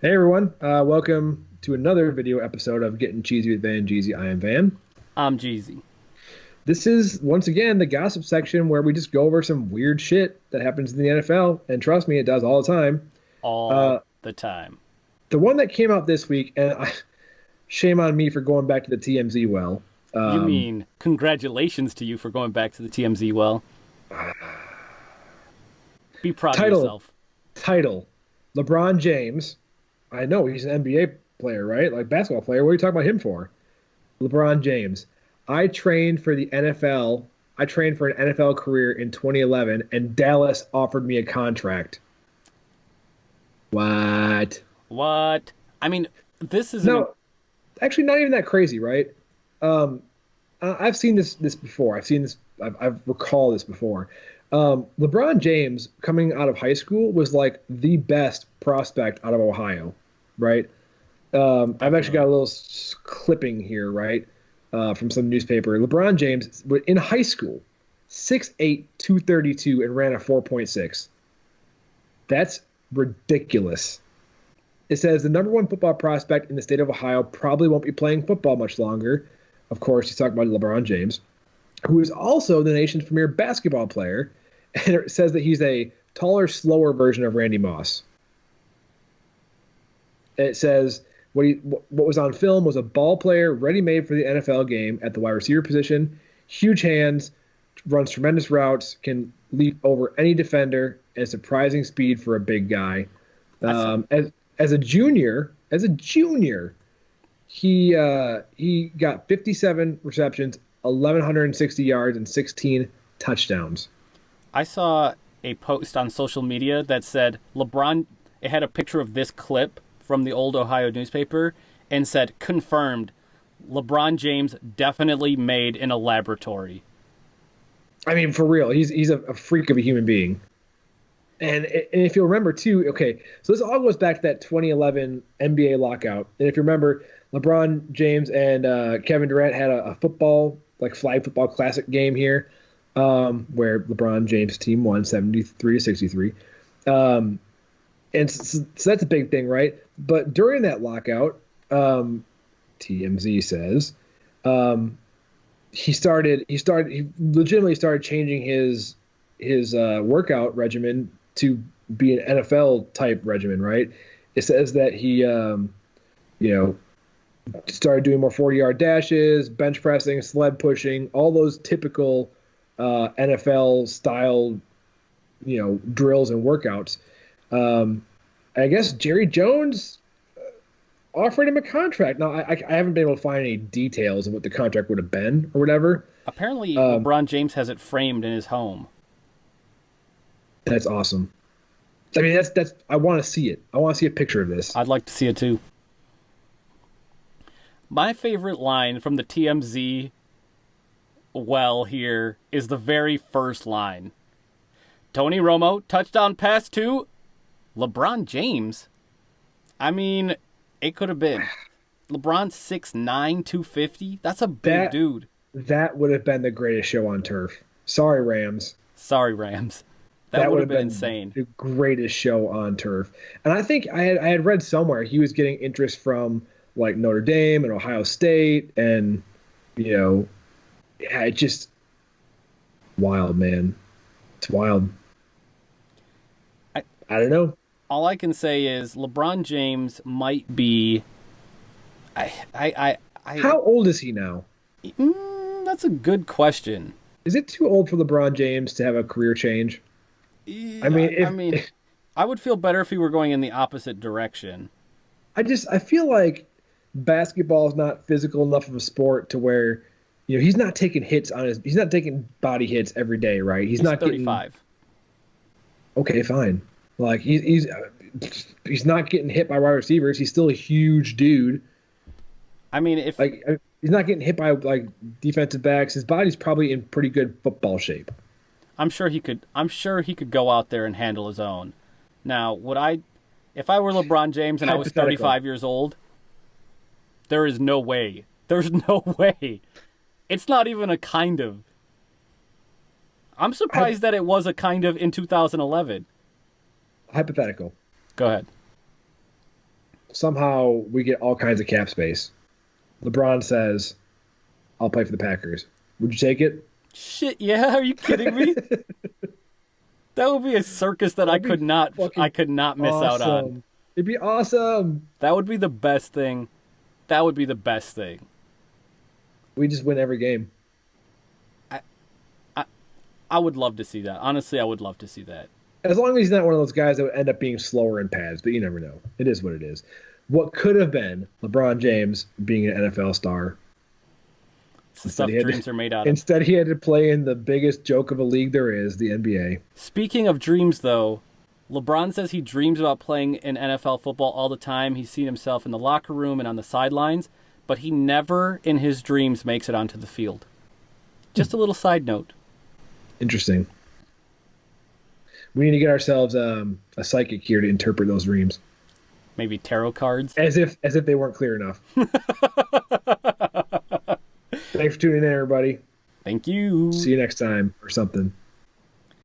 Hey everyone, welcome to another video episode of Getting Cheesy with Van and Jeezy. I am Van. I'm Cheezy This is once again the gossip section where we just go over some weird shit that happens in the NFL, and trust me, it does all the time. all Uh, the time. the one that came out this week, and shame on me for going back to the TMZ well. You Um, mean congratulations to you for going back to the TMZ well. Be proud of title, yourself. title, LeBron James. I know he's an NBA player, right? Like basketball player. What are you talking about him for? LeBron James. I trained for the NFL. I trained for an NFL career in 2011, and Dallas offered me a contract. What? What? I mean, this is an No, actually, not even that crazy, right? Um, I've seen this before. I've seen this. I've recall this before. LeBron James coming out of high school was like the best prospect out of Ohio, right? I've actually got definitely. a little clipping here, right, from some newspaper. LeBron James in high school, 6'8", 232, and ran a 4.6. That's ridiculous. It says the number one football prospect in the state of Ohio probably won't be playing football much longer. Of course, he's talking about LeBron James, who is also the nation's premier basketball player. And it says that he's a taller, slower version of Randy Moss. It says what was on film was a ball player ready made for the NFL game at the wide receiver position. Huge hands, runs tremendous routes, can leap over any defender, and surprising speed for a big guy. I saw, As a junior, he got 57 receptions, 1,160 yards, and 16 touchdowns. I saw a post on social media that said LeBron. It had a picture of this clip from the old Ohio newspaper and said confirmed. LeBron James definitely made in a laboratory. I mean, for real, he's a freak of a human being. And if you'll remember too, okay, so this all goes back to that 2011 NBA lockout. And if you remember, LeBron James and Kevin Durant had a football, like flag football classic game here, where LeBron James' team won 73-63. Um, and so that's a big thing, right? But during that lockout, TMZ says, um, he legitimately started changing his workout regimen to be an NFL type regimen, right? It says that he you know started doing more 40-yard dashes, bench pressing, sled pushing, all those typical NFL style drills and workouts. Um, I guess Jerry Jones offered him a contract. Now I haven't been able to find any details of what the contract would have been or whatever. Apparently, Um, LeBron James has it framed in his home. that's awesome. I mean, that's. I want to see it. I want to see a picture of this. I'd like to see it too. My favorite line from the TMZ well here is the very first line. Tony Romo, touchdown pass to LeBron James. I mean, it could have been. LeBron 6'9", 250. That's a big That dude. that would have been the greatest show on turf. Sorry, Rams. Sorry, Rams. That That would would have have been been insane. the greatest show on turf. And I think I had read somewhere he was getting interest from like Notre Dame and Ohio State, and you know, yeah, it's just wild, man. It's wild. I, I don't know. all I can say is LeBron James might be. I How old is he now? that's a good question. Is it too old for LeBron James to have a career change? I mean, I mean, I would feel better if he were going in the opposite direction. I feel like basketball is not physical enough of a sport to where he's not taking body hits every day, right? He's He's not getting 35. okay, fine. Like he's not getting hit by wide receivers. He's still a huge dude. I mean, if Like he's not getting hit by like defensive backs. His body's probably in pretty good football shape. I'm sure he could go out there and handle his own. Now, would I if I were LeBron James and I was Hypothetical. 35 years old, there is no way. There's no way. It's not even a kind of. I'm Hy- surprised that it was a kind of in 2011. Hypothetical. Go ahead. somehow we get all kinds of cap space. LeBron says, I'll play for the Packers. Would you take it? Shit, yeah, are you kidding me? That would be a circus that That'd be I fucking could not miss out on. awesome. It'd be awesome. That would be the best thing. That would be the best thing. We just win every game. I would love to see that. Honestly, I would love to see that. As long as he's not one of those guys that would end up being slower in pads, but you never know. It is what it is. What could have been LeBron James being an NFL star. It's the stuff dreams are made out of. Instead, he had to play in the biggest joke of a league there is, the NBA. Speaking of dreams, though, LeBron says he dreams about playing in NFL football all the time. He's seen himself in the locker room and on the sidelines, but he never in his dreams makes it onto the field. Just a little side note. Interesting. We need to get ourselves a psychic here to interpret those dreams. Maybe tarot cards. As if they weren't clear enough. Thanks for tuning in, everybody. Thank you. See you next time or something.